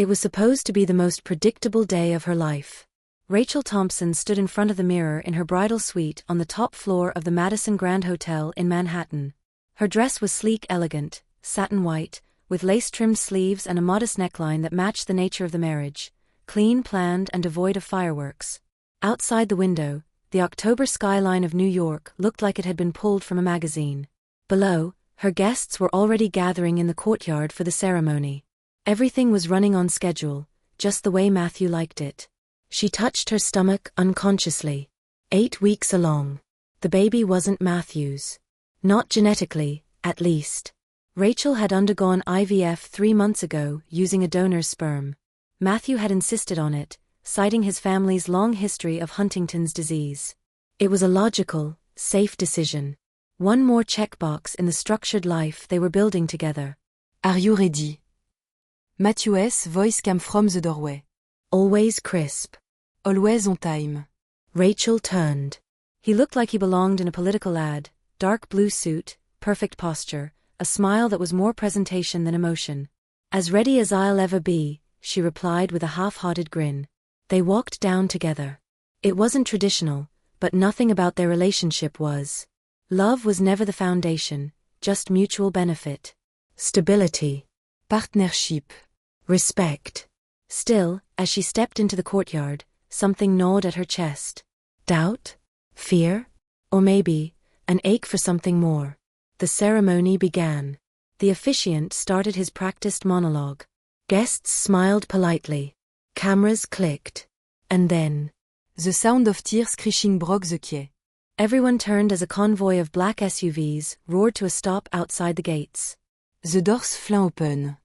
It was supposed to be the most predictable day of her life. Rachel Thompson stood in front of the mirror in her bridal suite on the top floor of the Madison Grand Hotel in Manhattan. Her dress was sleek, elegant, satin white, with lace-trimmed sleeves and a modest neckline that matched the nature of the marriage, clean, planned, and devoid of fireworks. Outside the window, the October skyline of New York looked like it had been pulled from a magazine. Below, her guests were already gathering in the courtyard for the ceremony. Everything was running on schedule, just the way Matthew liked it. She touched her stomach unconsciously. 8 weeks along. The baby wasn't Matthew's. Not genetically, at least. Rachel had undergone IVF 3 months ago using a donor's sperm. Matthew had insisted on it, citing his family's long history of Huntington's disease. It was a logical, safe decision. One more checkbox in the structured life they were building together. Are you ready? Matthew's voice came from the doorway. Always crisp. Always on time. Rachel turned. He looked like he belonged in a political ad, dark blue suit, perfect posture, a smile that was more presentation than emotion. As ready as I'll ever be, she replied with a half-hearted grin. They walked down together. It wasn't traditional, but nothing about their relationship was. Love was never the foundation, just mutual benefit. Stability. Partnership. Respect. Still, as she stepped into the courtyard, something gnawed at her chest. Doubt? Fear? Or maybe, an ache for something more. The ceremony began. The officiant started his practiced monologue. Guests smiled politely. Cameras clicked. And then, the sound of tears crashing broke the quay. Everyone turned as a convoy of black SUVs roared to a stop outside the gates. The doors flew open.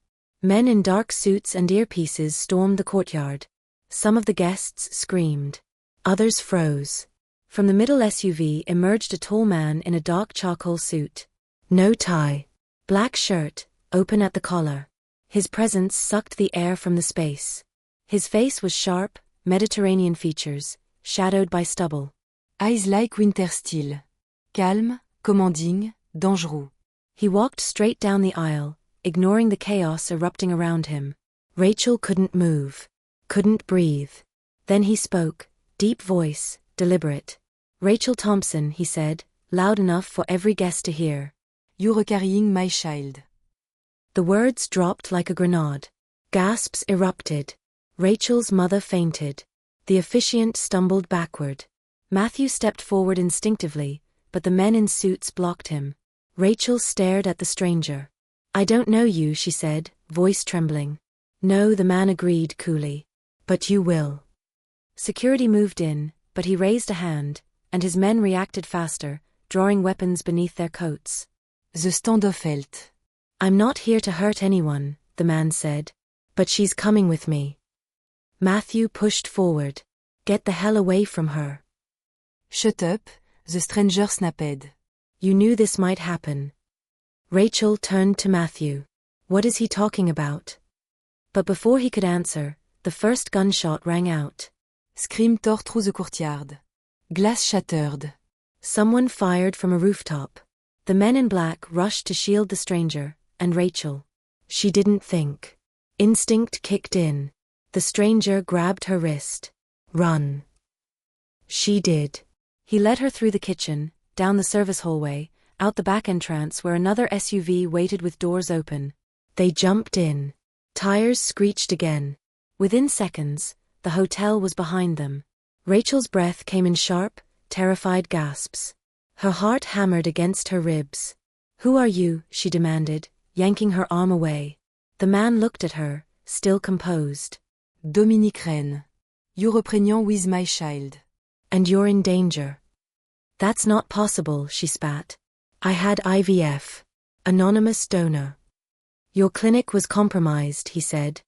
Men in dark suits and earpieces stormed the courtyard. Some of the guests screamed. Others froze. From the middle SUV emerged a tall man in a dark charcoal suit. No tie. Black shirt, open at the collar. His presence sucked the air from the space. His face was sharp, Mediterranean features, shadowed by stubble. Eyes like winter steel. Calm, commanding, dangereux. He walked straight down the aisle, ignoring the chaos erupting around him. Rachel couldn't move. Couldn't breathe. Then he spoke, deep voice, deliberate. Rachel Thompson, he said, loud enough for every guest to hear. You're carrying my child. The words dropped like a grenade. Gasps erupted. Rachel's mother fainted. The officiant stumbled backward. Matthew stepped forward instinctively, but the men in suits blocked him. Rachel stared at the stranger. I don't know you, she said, voice trembling. No, the man agreed coolly. But you will. Security moved in, but he raised a hand, and his men reacted faster, drawing weapons beneath their coats. The standoff held. I'm not here to hurt anyone, the man said. But she's coming with me. Matthew pushed forward. Get the hell away from her. Shut up, the stranger snapped. You knew this might happen. Rachel turned to Matthew. What is he talking about? But before he could answer, the first gunshot rang out. Scream tore through the courtyard. Glass shattered. Someone fired from a rooftop. The men in black rushed to shield the stranger, and Rachel. She didn't think. Instinct kicked in. The stranger grabbed her wrist. Run. She did. He led her through the kitchen, down the service hallway, out the back entrance where another SUV waited with doors open. They jumped in. Tires screeched again. Within seconds, the hotel was behind them. Rachel's breath came in sharp, terrified gasps. Her heart hammered against her ribs. Who are you? She demanded, yanking her arm away. The man looked at her, still composed. Dominique Rennes. You're pregnant with my child. And you're in danger. That's not possible, she spat. I had IVF. Anonymous donor. Your clinic was compromised, he said.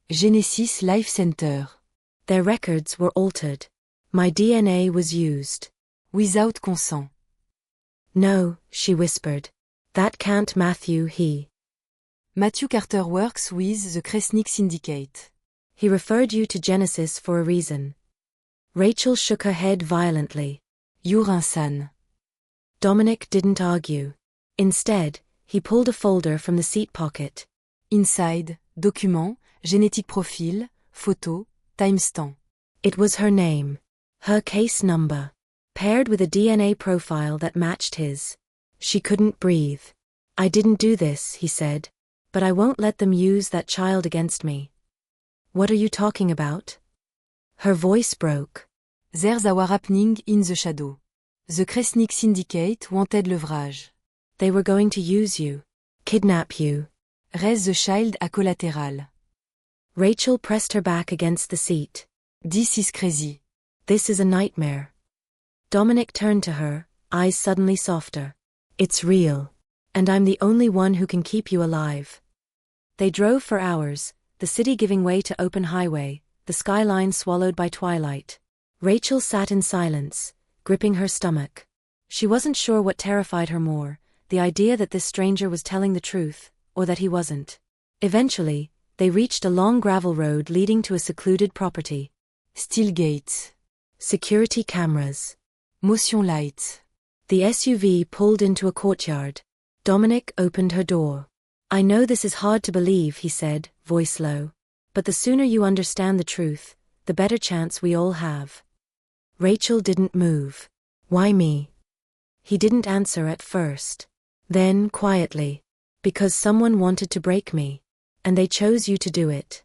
Genesis Life Center. Their records were altered. My DNA was used. Without consent. No, she whispered. That can't Matthew, he. Matthew Carter works with the Kresnik Syndicate. He referred you to Genesis for a reason. Rachel shook her head violently. You're insane. Dominic didn't argue. Instead, he pulled a folder from the seat pocket. Inside, document, Génétique profil, photo, timestamp. It was her name. Her case number. Paired with a DNA profile that matched his. She couldn't breathe. I didn't do this, he said. But I won't let them use that child against me. What are you talking about? Her voice broke. There's our happening in the shadow. The Kresnik Syndicate wanted leverage. They were going to use you. Kidnap you. Raise the child à collatéral. Rachel pressed her back against the seat. This is crazy. This is a nightmare. Dominic turned to her, eyes suddenly softer. It's real. And I'm the only one who can keep you alive. They drove for hours, the city giving way to open highway, the skyline swallowed by twilight. Rachel sat in silence, gripping her stomach. She wasn't sure what terrified her more, the idea that this stranger was telling the truth, or that he wasn't. Eventually, they reached a long gravel road leading to a secluded property. Steel gates. Security cameras. Motion lights. The SUV pulled into a courtyard. Dominic opened her door. I know this is hard to believe, he said, voice low. But the sooner you understand the truth, the better chance we all have. Rachel didn't move. Why me? He didn't answer at first. Then, quietly. Because someone wanted to break me. And they chose you to do it.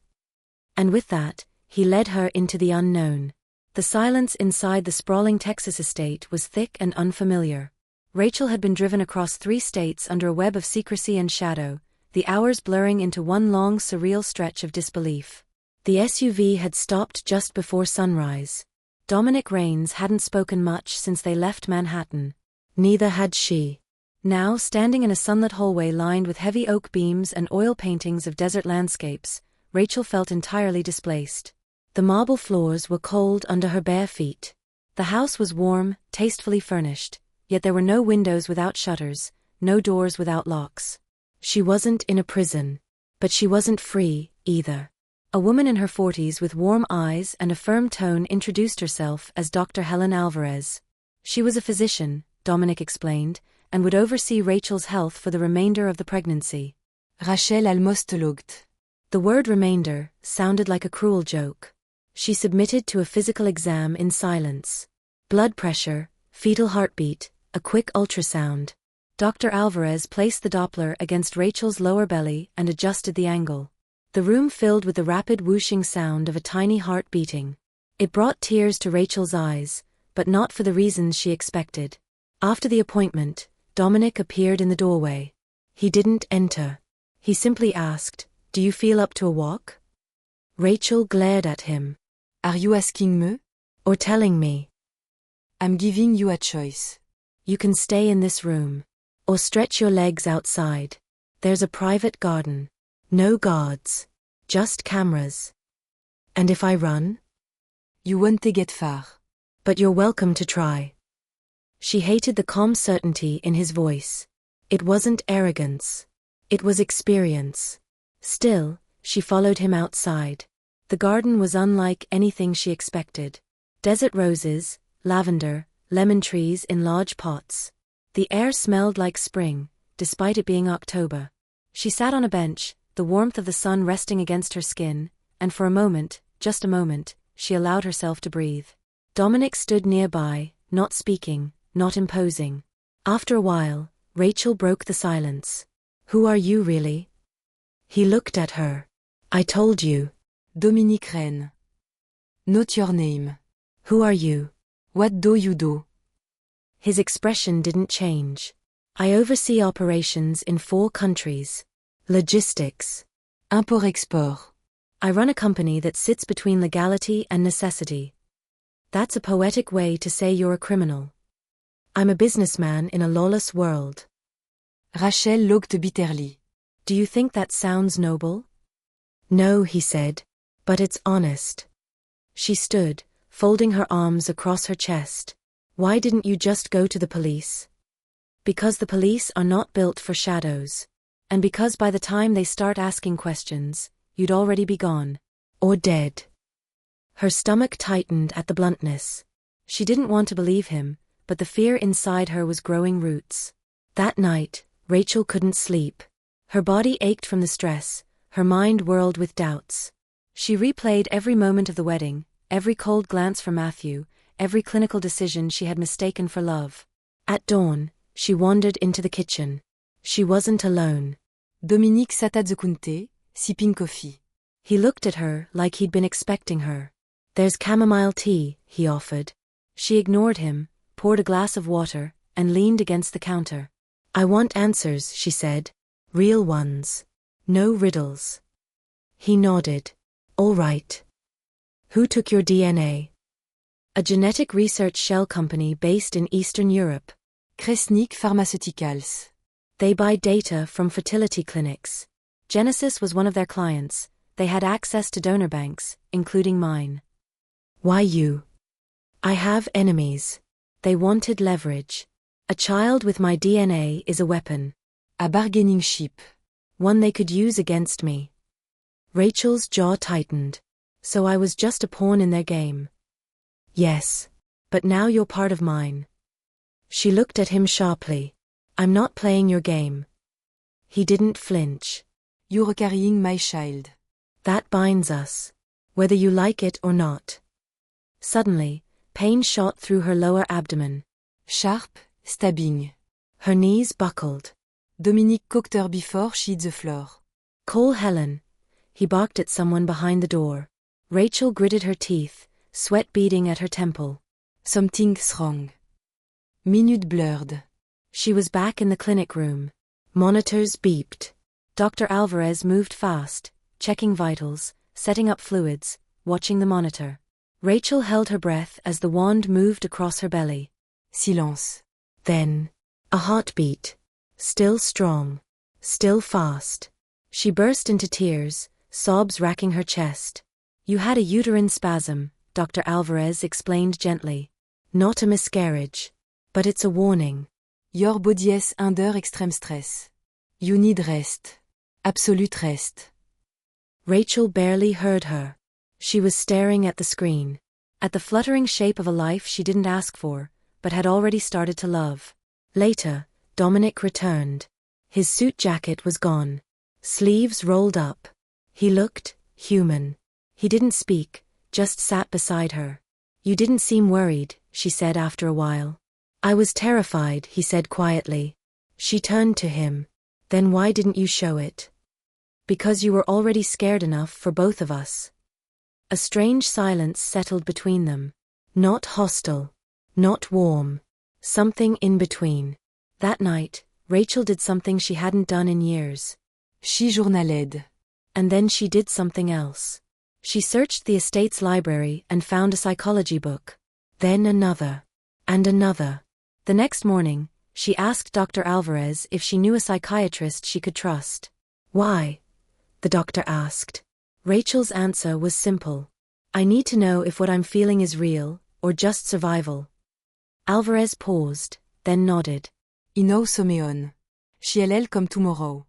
And with that, he led her into the unknown. The silence inside the sprawling Texas estate was thick and unfamiliar. Rachel had been driven across 3 states under a web of secrecy and shadow, the hours blurring into one long surreal stretch of disbelief. The SUV had stopped just before sunrise. Dominic Raines hadn't spoken much since they left Manhattan. Neither had she. Now, standing in a sunlit hallway lined with heavy oak beams and oil paintings of desert landscapes, Rachel felt entirely displaced. The marble floors were cold under her bare feet. The house was warm, tastefully furnished, yet there were no windows without shutters, no doors without locks. She wasn't in a prison. But she wasn't free, either. A woman in her 40s with warm eyes and a firm tone introduced herself as Dr. Helen Alvarez. She was a physician, Dominic explained, and would oversee Rachel's health for the remainder of the pregnancy. Rachel almost looked. The word remainder sounded like a cruel joke. She submitted to a physical exam in silence. Blood pressure, fetal heartbeat, a quick ultrasound. Dr. Alvarez placed the Doppler against Rachel's lower belly and adjusted the angle. The room filled with the rapid whooshing sound of a tiny heart beating. It brought tears to Rachel's eyes, but not for the reasons she expected. After the appointment, Dominic appeared in the doorway. He didn't enter. He simply asked, "Do you feel up to a walk?" Rachel glared at him. Are you asking me? Or telling me? I'm giving you a choice. You can stay in this room. Or stretch your legs outside. There's a private garden. No guards. Just cameras. And if I run? You won't get far. But you're welcome to try. She hated the calm certainty in his voice. It wasn't arrogance. It was experience. Still, she followed him outside. The garden was unlike anything she expected. Desert roses, lavender, lemon trees in large pots. The air smelled like spring, despite it being October. She sat on a bench, the warmth of the sun resting against her skin, and for a moment, just a moment, she allowed herself to breathe. Dominic stood nearby, not speaking, not imposing. After a while, Rachel broke the silence. Who are you really? He looked at her. I told you. Dominic Raines. Not your name. Who are you? What do you do? His expression didn't change. I oversee operations in 4 countries. Logistics. Import-export. I run a company that sits between legality and necessity. That's a poetic way to say you're a criminal. I'm a businessman in a lawless world. Rachel looked bitterly. Do you think that sounds noble? No, he said. But it's honest. She stood, folding her arms across her chest. Why didn't you just go to the police? Because the police are not built for shadows. And because by the time they start asking questions, you'd already be gone. Or dead. Her stomach tightened at the bluntness. She didn't want to believe him, but the fear inside her was growing roots. That night, Rachel couldn't sleep. Her body ached from the stress, her mind whirled with doubts. She replayed every moment of the wedding, every cold glance from Matthew, every clinical decision she had mistaken for love. At dawn, she wandered into the kitchen. She wasn't alone. Dominique sat at the counter, sipping coffee. He looked at her like he'd been expecting her. "There's chamomile tea," he offered. She ignored him, poured a glass of water, and leaned against the counter. "I want answers," she said. "Real ones. No riddles." He nodded. "All right. Who took your DNA?" "A genetic research shell company based in Eastern Europe. Kresnik Pharmaceuticals. They buy data from fertility clinics. Genesis was one of their clients. They had access to donor banks, including mine." "Why you?" "I have enemies. They wanted leverage. A child with my DNA is a weapon. A bargaining chip. One they could use against me." Rachel's jaw tightened. "So I was just a pawn in their game." "Yes. But now you're part of mine." She looked at him sharply. "I'm not playing your game." He didn't flinch. "You're carrying my child. "That binds us. Whether you like it or not." Suddenly, pain shot through her lower abdomen. Sharp, stabbing. Her knees buckled. Dominique cocked her before she hit the floor. "Call Helen." He barked at someone behind the door. Rachel gritted her teeth, sweat beading at her temple. Something's wrong. Minute blurred. She was back in the clinic room. Monitors beeped. Dr. Alvarez moved fast, checking vitals, setting up fluids, watching the monitor. Rachel held her breath as the wand moved across her belly. Silence. Then, a heartbeat. Still strong. Still fast. She burst into tears, sobs racking her chest. "You had a uterine spasm," Dr. Alvarez explained gently. "Not a miscarriage. But it's a warning. Your body is under extreme stress. You need rest. Absolute rest." Rachel barely heard her. She was staring at the screen. At the fluttering shape of a life she didn't ask for, but had already started to love. Later, Dominic returned. His suit jacket was gone. Sleeves rolled up. He looked human. He didn't speak, just sat beside her. "You didn't seem worried," she said after a while. "I was terrified," he said quietly. She turned to him. "Then why didn't you show it?" "Because you were already scared enough for both of us." A strange silence settled between them. Not hostile. Not warm. Something in between. That night, Rachel did something she hadn't done in years. She journaled. And then she did something else. She searched the estate's library and found a psychology book. Then another. And another. The next morning, she asked Dr. Alvarez if she knew a psychiatrist she could trust. "Why?" the doctor asked. Rachel's answer was simple. "I need to know if what I'm feeling is real, or just survival." Alvarez paused, then nodded. Ino Someon. Chiellel comme tomorrow.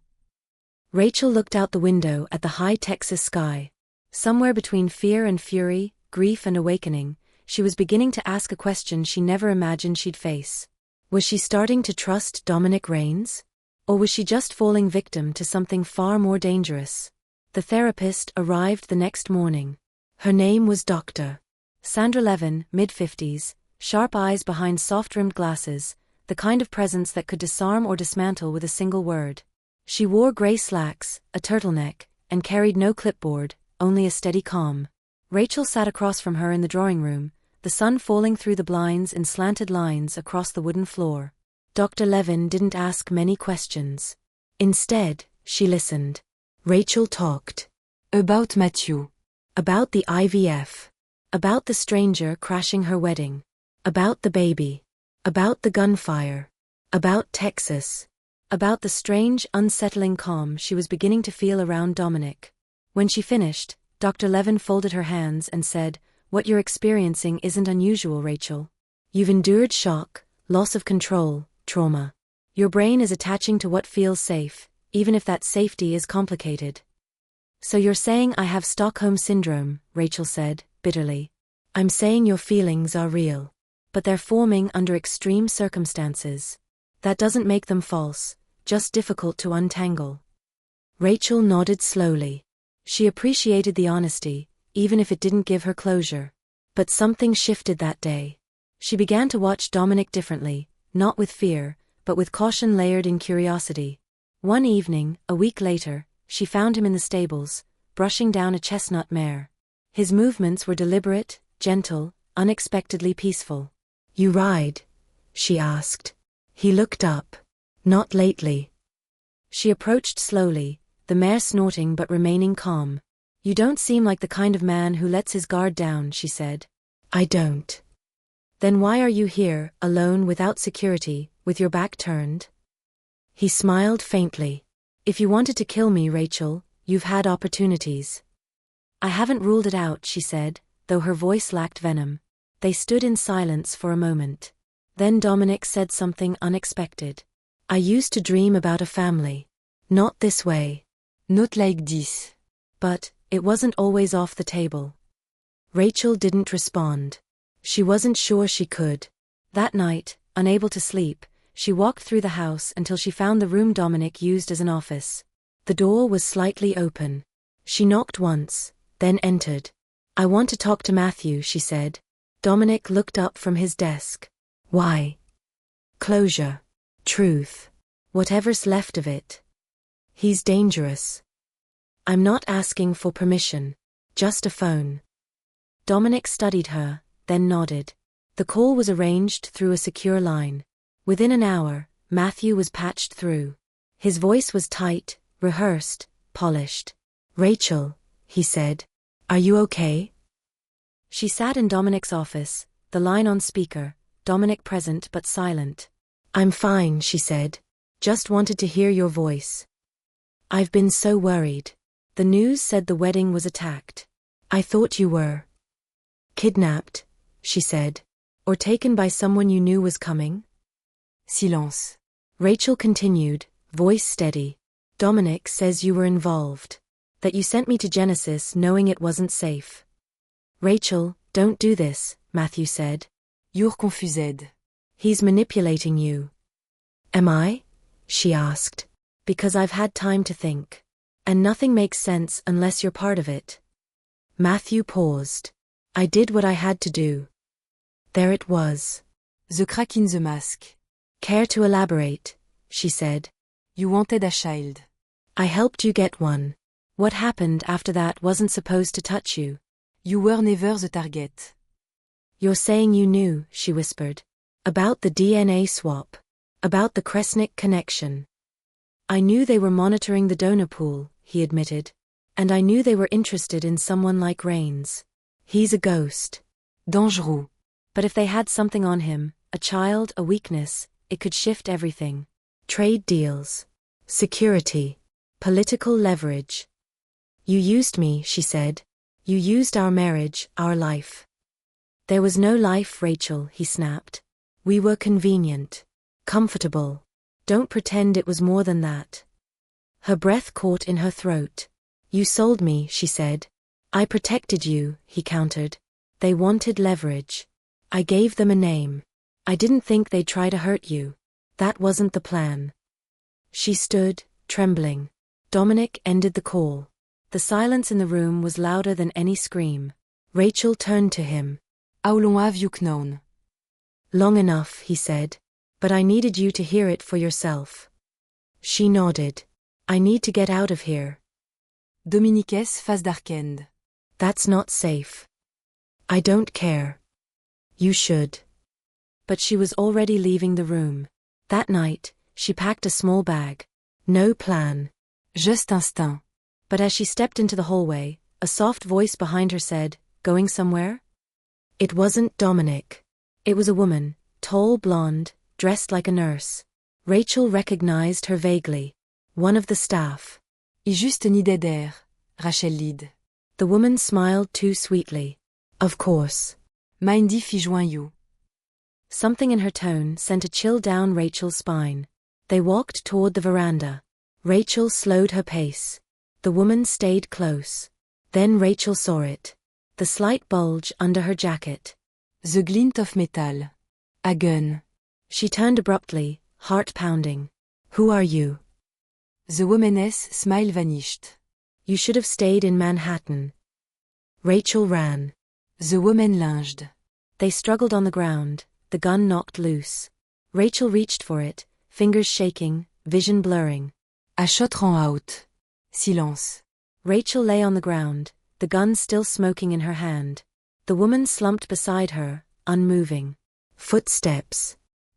Rachel looked out the window at the high Texas sky. Somewhere between fear and fury, grief and awakening, she was beginning to ask a question she never imagined she'd face. Was she starting to trust Dominic Raines? Or was she just falling victim to something far more dangerous? The therapist arrived the next morning. Her name was Dr. Sandra Levin, mid-50s, sharp eyes behind soft-rimmed glasses, the kind of presence that could disarm or dismantle with a single word. She wore gray slacks, a turtleneck, and carried no clipboard, only a steady calm. Rachel sat across from her in the drawing room, the sun falling through the blinds in slanted lines across the wooden floor. Dr. Levin didn't ask many questions. Instead, she listened. Rachel talked. About Matthew. About the IVF. About the stranger crashing her wedding. About the baby. About the gunfire. About Texas. About the strange, unsettling calm she was beginning to feel around Dominic. When she finished, Dr. Levin folded her hands and said, "What you're experiencing isn't unusual, Rachel. You've endured shock, loss of control, trauma. Your brain is attaching to what feels safe, even if that safety is complicated." "So you're saying I have Stockholm Syndrome," Rachel said, bitterly. "I'm saying your feelings are real. But they're forming under extreme circumstances. That doesn't make them false, just difficult to untangle." Rachel nodded slowly. She appreciated the honesty, even if it didn't give her closure. But something shifted that day. She began to watch Dominic differently, not with fear, but with caution layered in curiosity. One evening, a week later, she found him in the stables, brushing down a chestnut mare. His movements were deliberate, gentle, unexpectedly peaceful. "You ride?" she asked. He looked up. "Not lately." She approached slowly, the mare snorting but remaining calm. "You don't seem like the kind of man who lets his guard down," she said. "I don't." "Then why are you here, alone without security, with your back turned?" He smiled faintly. "If you wanted to kill me, Rachel, you've had opportunities." "I haven't ruled it out," she said, though her voice lacked venom. They stood in silence for a moment. Then Dominic said something unexpected. "I used to dream about a family. Not this way. Not like this. But it wasn't always off the table." Rachel didn't respond. She wasn't sure she could. That night, unable to sleep, she walked through the house until she found the room Dominic used as an office. The door was slightly open. She knocked once, then entered. "I want to talk to Matthew," she said. Dominic looked up from his desk. "Why?" "Closure. Truth. Whatever's left of it. He's dangerous." "I'm not asking for permission. Just a phone." Dominic studied her, then nodded. The call was arranged through a secure line. Within an hour, Matthew was patched through. His voice was tight, rehearsed, polished. "Rachel," he said. "Are you okay?" She sat in Dominic's office, the line on speaker, Dominic present but silent. "I'm fine," she said. "Just wanted to hear your voice. I've been so worried. The news said the wedding was attacked. I thought you were kidnapped," she said. "Or taken by someone you knew was coming?" Silence. Rachel continued, voice steady. "Dominic says you were involved. That you sent me to Genesis knowing it wasn't safe." "Rachel, don't do this," Matthew said. You're confused. "He's manipulating you." "Am I?" she asked. "Because I've had time to think. And nothing makes sense unless you're part of it." Matthew paused. "I did what I had to do." There it was. The crack in the mask. "Care to elaborate?" she said. You wanted a child. "I helped you get one. What happened after that wasn't supposed to touch you." You were never the target. "You're saying you knew," she whispered. "About the DNA swap. About the Kresnik connection." "I knew they were monitoring the donor pool," he admitted. "And I knew they were interested in someone like Rains. He's a ghost. Dangereux. But if they had something on him, a child, a weakness, it could shift everything. Trade deals. Security. Political leverage." "You used me," she said. "You used our marriage, our life." "There was no life, Rachel," he snapped. "We were convenient. Comfortable. Don't pretend it was more than that." Her breath caught in her throat. "You sold me," she said. "I protected you," he countered. "They wanted leverage. I gave them a name. I didn't think they'd try to hurt you. That wasn't the plan." She stood, trembling. Dominic ended the call. The silence in the room was louder than any scream. Rachel turned to him. How long have you known? "Long enough," he said. "But I needed you to hear it for yourself." She nodded. "I need to get out of here." Dominique's face darkened. "That's not safe." "I don't care." "You should." But she was already leaving the room. That night, she packed a small bag. No plan. Just instinct. But as she stepped into the hallway, a soft voice behind her said, "Going somewhere?" It wasn't Dominic. It was a woman, tall, blonde, dressed like a nurse. Rachel recognized her vaguely. One of the staff. Juste une idée d'air, Rachel Lid. The woman smiled too sweetly. "Of course." Mindy fi joint you. Something in her tone sent a chill down Rachel's spine. They walked toward the veranda. Rachel slowed her pace. The woman stayed close. Then Rachel saw it. The slight bulge under her jacket. The glint of metal. A gun. She turned abruptly, heart pounding. "Who are you?" The woman's smile vanished. You should have stayed in Manhattan. Rachel ran. The woman lunged. They struggled on the ground, the gun knocked loose. Rachel reached for it, fingers shaking, vision blurring. À shot rang out. Silence. Rachel lay on the ground, the gun still smoking in her hand. The woman slumped beside her, unmoving. Footsteps.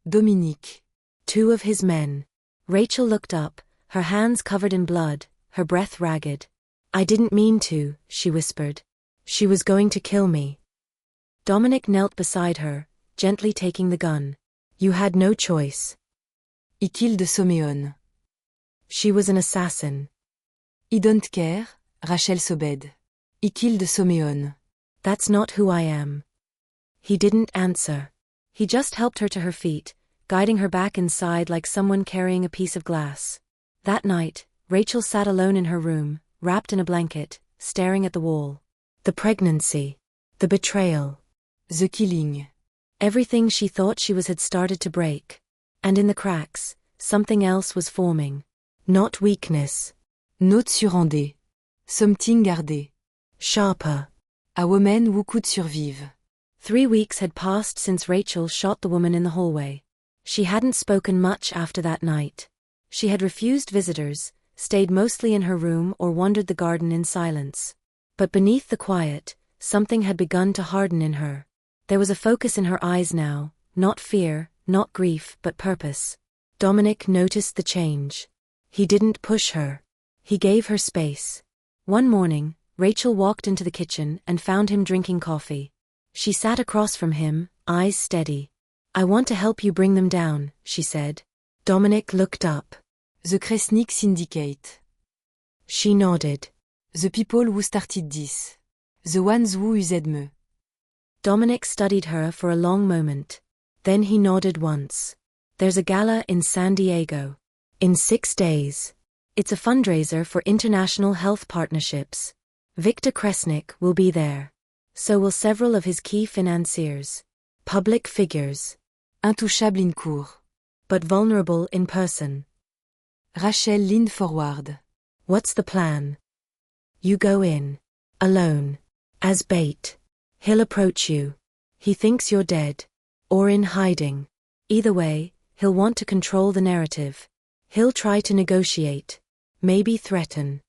Dominique. 2 of his men. Rachel looked up, her hands covered in blood, her breath ragged. I didn't mean to, she whispered. She was going to kill me. Dominic knelt beside her, gently taking the gun. You had no choice. He killed Someone. She was an assassin. I don't care, Rachel sobbed. He killed Someone. That's not who I am. He didn't answer. He just helped her to her feet, guiding her back inside like someone carrying a piece of glass. That night, Rachel sat alone in her room, wrapped in a blanket, staring at the wall. The pregnancy. The betrayal. The killing. Everything she thought she was had started to break. And in the cracks, something else was forming. Not weakness. Note surrendée. Something gardé. Sharper. A woman who could survive. 3 weeks had passed since Rachel shot the woman in the hallway. She hadn't spoken much after that night. She had refused visitors, stayed mostly in her room or wandered the garden in silence. But beneath the quiet, something had begun to harden in her. There was a focus in her eyes now, not fear, not grief, but purpose. Dominic noticed the change. He didn't push her. He gave her space. One morning, Rachel walked into the kitchen and found him drinking coffee. She sat across from him, eyes steady. I want to help you bring them down, she said. Dominic looked up. The Kresnik Syndicate. She nodded. The people who started this. The ones who used me. Dominic studied her for a long moment. Then he nodded once. There's a gala in San Diego. In 6 days. It's a fundraiser for international health partnerships. Victor Kresnik will be there. So will several of his key financiers. Public figures. Intouchable in court. But vulnerable in person. Rachel leaned forward. What's the plan? You go in. Alone. As bait. He'll approach you. He thinks you're dead. Or in hiding. Either way, he'll want to control the narrative. He'll try to negotiate. Maybe threaten.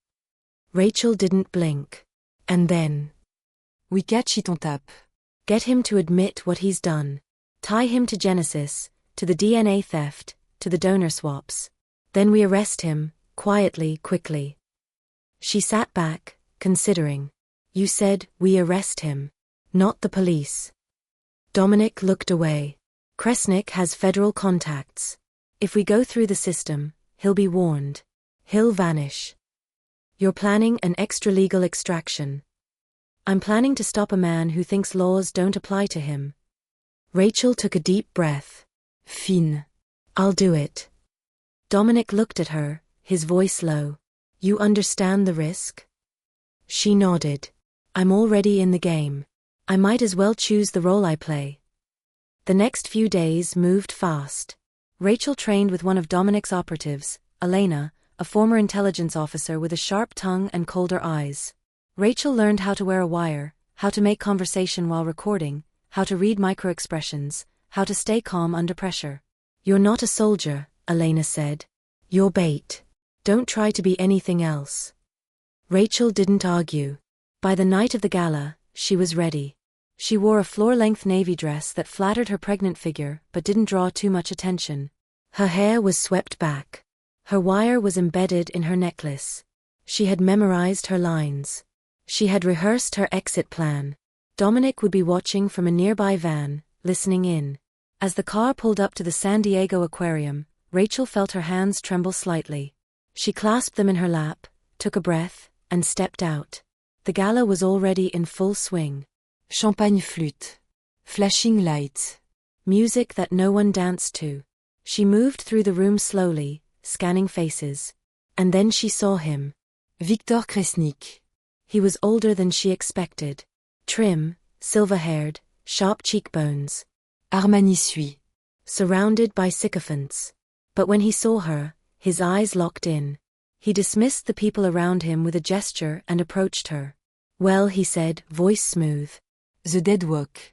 Rachel didn't blink. And then. We catch it on tap. Get him to admit what he's done. Tie him to Genesis, to the DNA theft, to the donor swaps. Then we arrest him, quietly, quickly. She sat back, considering. You said, we arrest him. Not the police. Dominic looked away. Kresnik has federal contacts. If we go through the system, he'll be warned. He'll vanish. You're planning an extra-legal extraction. I'm planning to stop a man who thinks laws don't apply to him. Rachel took a deep breath. Fine. I'll do it. Dominic looked at her, his voice low. You understand the risk? She nodded. I'm already in the game. I might as well choose the role I play. The next few days moved fast. Rachel trained with one of Dominic's operatives, Elena, a former intelligence officer with a sharp tongue and colder eyes. Rachel learned how to wear a wire, how to make conversation while recording, how to read microexpressions, how to stay calm under pressure. You're not a soldier, Elena said. You're bait. Don't try to be anything else. Rachel didn't argue. By the night of the gala, she was ready. She wore a floor-length navy dress that flattered her pregnant figure but didn't draw too much attention. Her hair was swept back. Her wire was embedded in her necklace. She had memorized her lines. She had rehearsed her exit plan. Dominic would be watching from a nearby van, listening in. As the car pulled up to the San Diego aquarium, Rachel felt her hands tremble slightly. She clasped them in her lap, took a breath, and stepped out. The gala was already in full swing. Champagne flute. Flashing lights. Music that no one danced to. She moved through the room slowly, scanning faces. And then she saw him. Victor Kresnik. He was older than she expected. Trim, silver-haired, sharp cheekbones. Armani suit. Surrounded by sycophants. But when he saw her, his eyes locked in. He dismissed the people around him with a gesture and approached her. "Well," he said, voice smooth. The dead walk.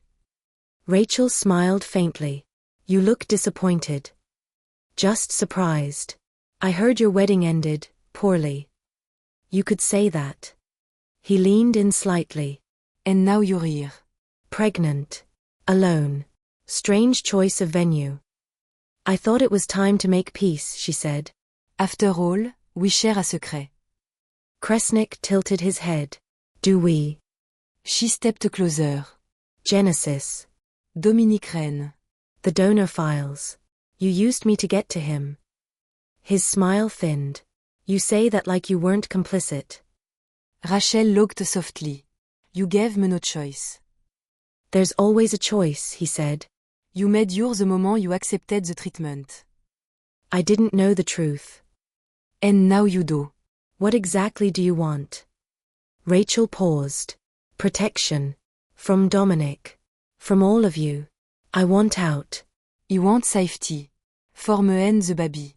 Rachel smiled faintly. "You look disappointed." "Just surprised. I heard your wedding ended poorly." "You could say that." He leaned in slightly. And now you're here. "Pregnant. Alone. Strange choice of venue." "I thought it was time to make peace," she said. After all, we share a secret. Kresnik tilted his head. "Do we?" She stepped closer. "Genesis. Dominique Rennes. The donor files. You used me to get to him." His smile thinned. "You say that like you weren't complicit." Rachel looked softly. You gave me no choice. "There's always a choice," he said. You made yours the moment you accepted the treatment. "I didn't know the truth." And now you do. "What exactly do you want?" Rachel paused. "Protection. From Dominic. From all of you. I want out." You want safety. For me and the baby.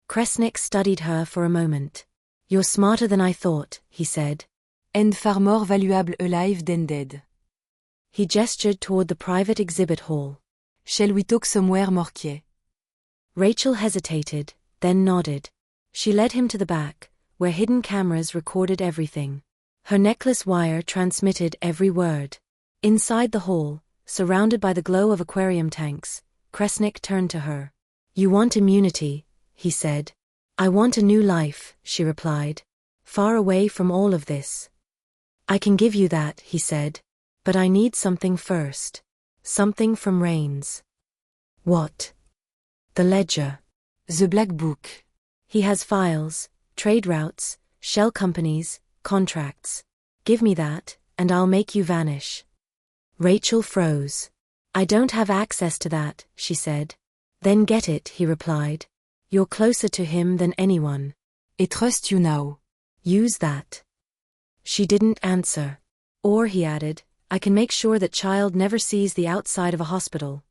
Kresnik studied her for a moment. "You're smarter than I thought," he said. And far more valuable alive than dead. He gestured toward the private exhibit hall. Shall we talk somewhere more quiet? Rachel hesitated, then nodded. She led him to the back, where hidden cameras recorded everything. Her necklace wire transmitted every word. Inside the hall, surrounded by the glow of aquarium tanks, Kresnik turned to her. "You want immunity," he said. "I want a new life," she replied. "Far away from all of this." "I can give you that," he said. "But I need something first. Something from Rains." "What?" "The ledger." The black book. "He has files, trade routes, shell companies, contracts. Give me that, and I'll make you vanish." Rachel froze. "I don't have access to that," she said. "Then get it," he replied. "You're closer to him than anyone." I trust you now. "Use that." She didn't answer. "Or," he added, "I can make sure that child never sees the outside of a hospital."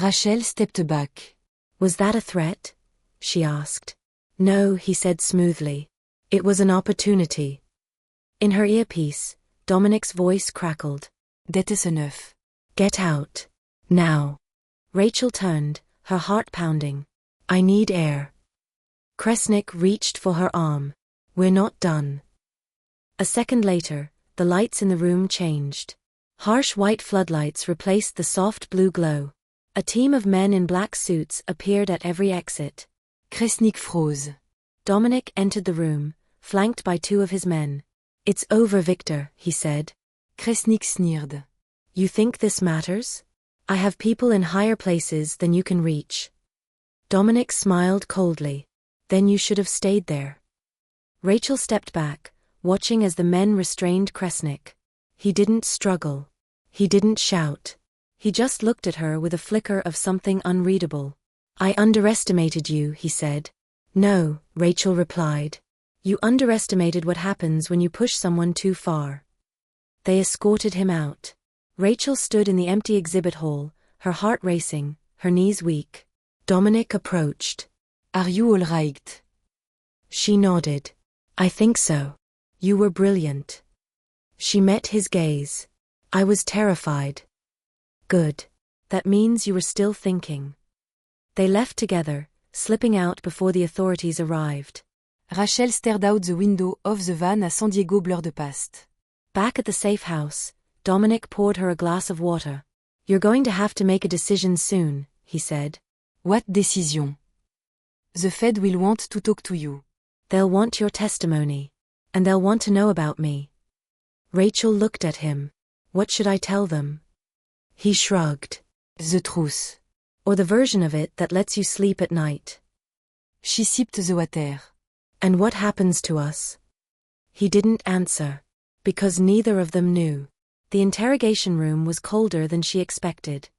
Rachel stepped back. "Was that a threat?" she asked. "No," he said smoothly. "It was an opportunity." In her earpiece, Dominic's voice crackled. That is enough. "Get out. Now." Rachel turned, her heart pounding. "I need air." Kresnik reached for her arm. "We're not done." A second later, the lights in the room changed. Harsh white floodlights replaced the soft blue glow. A team of men in black suits appeared at every exit. Kresnik froze. Dominic entered the room, flanked by two of his men. "It's over, Victor," he said. Kresnik sneered. "You think this matters? I have people in higher places than you can reach." Dominic smiled coldly. "Then you should have stayed there." Rachel stepped back, watching as the men restrained Kresnik. He didn't struggle. He didn't shout. He just looked at her with a flicker of something unreadable. "I underestimated you," he said. "No," Rachel replied. "You underestimated what happens when you push someone too far." They escorted him out. Rachel stood in the empty exhibit hall, her heart racing, her knees weak. Dominic approached. Are you all right? She nodded. "I think so. You were brilliant." She met his gaze. "I was terrified." "Good. That means you were still thinking." They left together, slipping out before the authorities arrived. Rachel stared out the window of the van à San Diego blurred past. Back at the safe house, Dominic poured her a glass of water. "You're going to have to make a decision soon," he said. What decision? The Fed will want to talk to you. "They'll want your testimony. And they'll want to know about me." Rachel looked at him. "What should I tell them?" He shrugged. The truth. "Or the version of it that lets you sleep at night." She sipped the water. "And what happens to us?" He didn't answer. Because neither of them knew. The interrogation room was colder than she expected.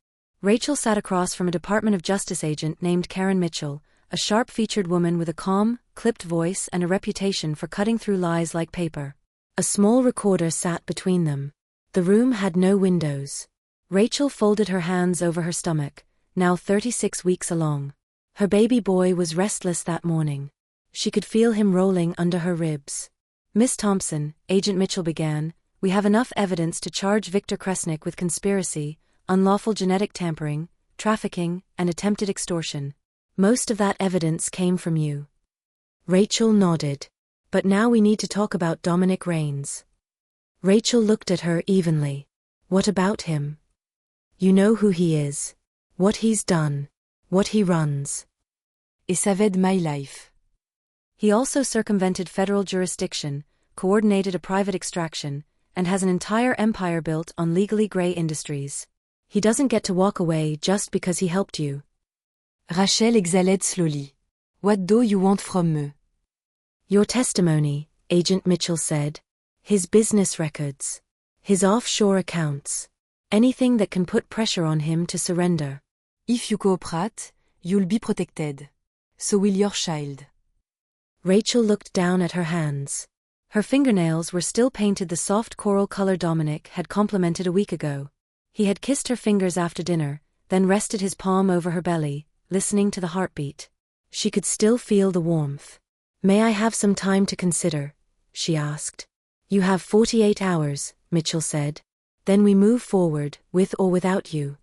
Rachel sat across from a Department of Justice agent named Karen Mitchell, a sharp-featured woman with a calm, clipped voice and a reputation for cutting through lies like paper. A small recorder sat between them. The room had no windows. Rachel folded her hands over her stomach, now 36 weeks along. Her baby boy was restless that morning. She could feel him rolling under her ribs. Miss Thompson, Agent Mitchell began, we have enough evidence to charge Victor Kresnik with conspiracy, unlawful genetic tampering, trafficking, and attempted extortion. Most of that evidence came from you. Rachel nodded. But now we need to talk about Dominic Raines. Rachel looked at her evenly. What about him? You know who he is. What he's done. What he runs. Et saved my life. He also circumvented federal jurisdiction, coordinated a private extraction, and has an entire empire built on legally gray industries. He doesn't get to walk away just because he helped you. Rachel exhaled slowly. What do you want from me? Your testimony, Agent Mitchell said. His business records. His offshore accounts. Anything that can put pressure on him to surrender. If you cooperate, you'll be protected. So will your child. Rachel looked down at her hands. Her fingernails were still painted the soft coral color Dominic had complimented a week ago. He had kissed her fingers after dinner, then rested his palm over her belly, listening to the heartbeat. She could still feel the warmth. May I have some time to consider? She asked. You have 48 hours, Mitchell said. Then we move forward, with or without you.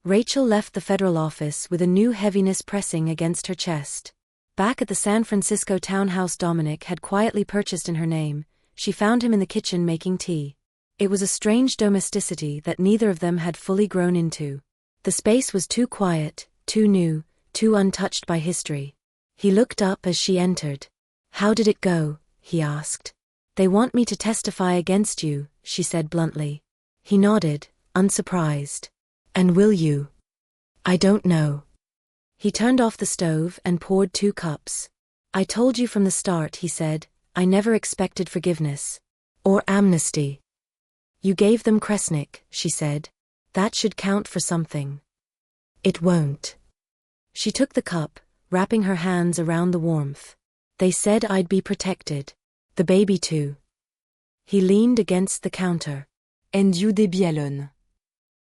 Rachel left the federal office with a new heaviness pressing against her chest. Back at the San Francisco townhouse Dominic had quietly purchased in her name, she found him in the kitchen making tea. It was a strange domesticity that neither of them had fully grown into. The space was too quiet, too new, too untouched by history. He looked up as she entered. How did it go? He asked. They want me to testify against you, she said bluntly. He nodded, unsurprised. And will you? I don't know. He turned off the stove and poured 2 cups. I told you from the start, he said, I never expected forgiveness. Or amnesty. You gave them Kresnik, she said. That should count for something. It won't. She took the cup, wrapping her hands around the warmth. They said I'd be protected. The baby too. He leaned against the counter. And you de be alone.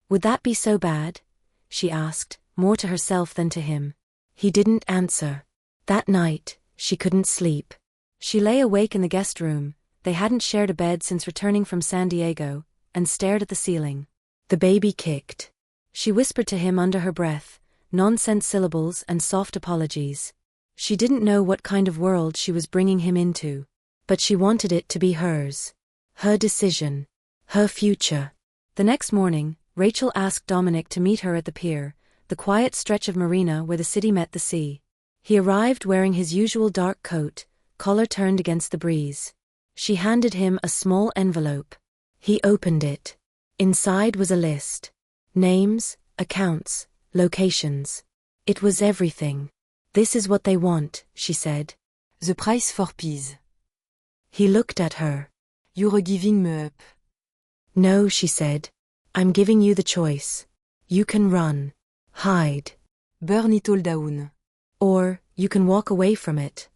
Would that be so bad? She asked, more to herself than to him. He didn't answer. That night, she couldn't sleep. She lay awake in the guest room, they hadn't shared a bed since returning from San Diego, and stared at the ceiling. The baby kicked. She whispered to him under her breath, nonsense syllables and soft apologies. She didn't know what kind of world she was bringing him into. But she wanted it to be hers. Her decision. Her future. The next morning, Rachel asked Dominic to meet her at the pier, the quiet stretch of marina where the city met the sea. He arrived wearing his usual dark coat, collar turned against the breeze. She handed him a small envelope. He opened it. Inside was a list. Names, accounts, locations. It was everything. This is what they want, she said. The price for peace. He looked at her. You're giving me up. No, she said. I'm giving you the choice. You can run. Hide. Burn it all down. Or, you can walk away from it.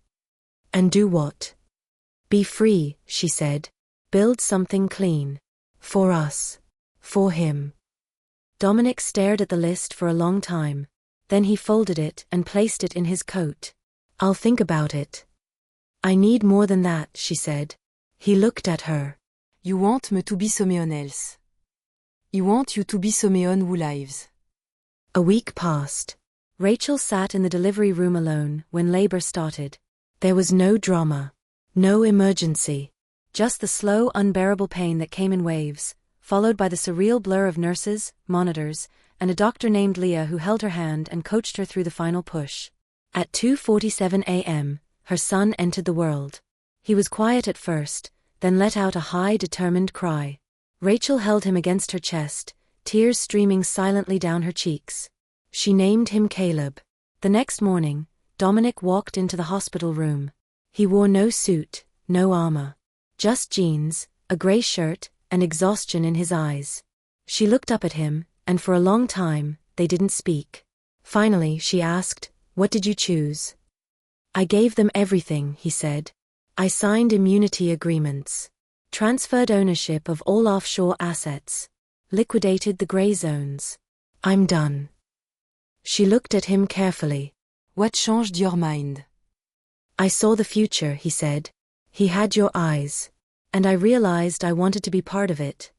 And do what? Be free, she said. Build something clean. For us. For him. Dominic stared at the list for a long time. Then he folded it and placed it in his coat. I'll think about it. I need more than that, she said. He looked at her. You want me to be someone else. I want you to be someone who lives. A week passed. Rachel sat in the delivery room alone when labor started. There was no drama. No emergency. Just the slow, unbearable pain that came in waves, followed by the surreal blur of nurses, monitors, and a doctor named Leah who held her hand and coached her through the final push. At 2:47 a.m., her son entered the world. He was quiet at first, then let out a high, determined cry. Rachel held him against her chest, tears streaming silently down her cheeks. She named him Caleb. The next morning, Dominic walked into the hospital room. He wore no suit, no armor. Just jeans, a gray shirt, and exhaustion in his eyes. She looked up at him, and for a long time, they didn't speak. Finally, she asked, "What did you choose?" "I gave them everything," he said. "I signed immunity agreements. Transferred ownership of all offshore assets. Liquidated the gray zones. I'm done." She looked at him carefully. What changed your mind? I saw the future, he said. He had your eyes. And I realized I wanted to be part of it.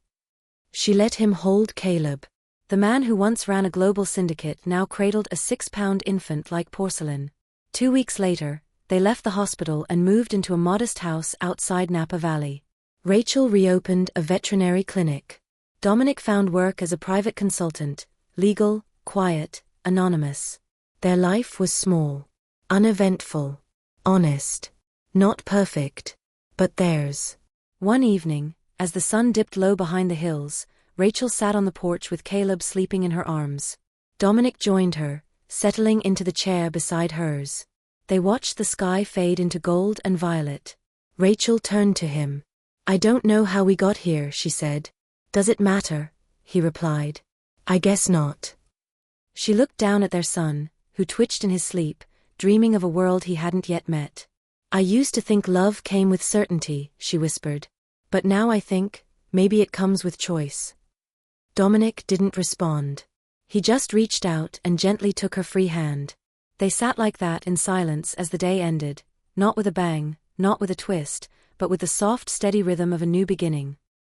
She let him hold Caleb. The man who once ran a global syndicate now cradled a 6-pound infant like porcelain. 2 weeks later, they left the hospital and moved into a modest house outside Napa Valley. Rachel reopened a veterinary clinic. Dominic found work as a private consultant, legal, quiet, anonymous. Their life was small, uneventful, honest. Not perfect, but theirs. One evening, as the sun dipped low behind the hills, Rachel sat on the porch with Caleb sleeping in her arms. Dominic joined her, settling into the chair beside hers. They watched the sky fade into gold and violet. Rachel turned to him. I don't know how we got here, she said. Does it matter? He replied. I guess not. She looked down at their son, who twitched in his sleep, dreaming of a world he hadn't yet met. I used to think love came with certainty, she whispered. But now I think, maybe it comes with choice. Dominic didn't respond. He just reached out and gently took her free hand. They sat like that in silence as the day ended, not with a bang, not with a twist, but with the soft, steady rhythm of a new beginning.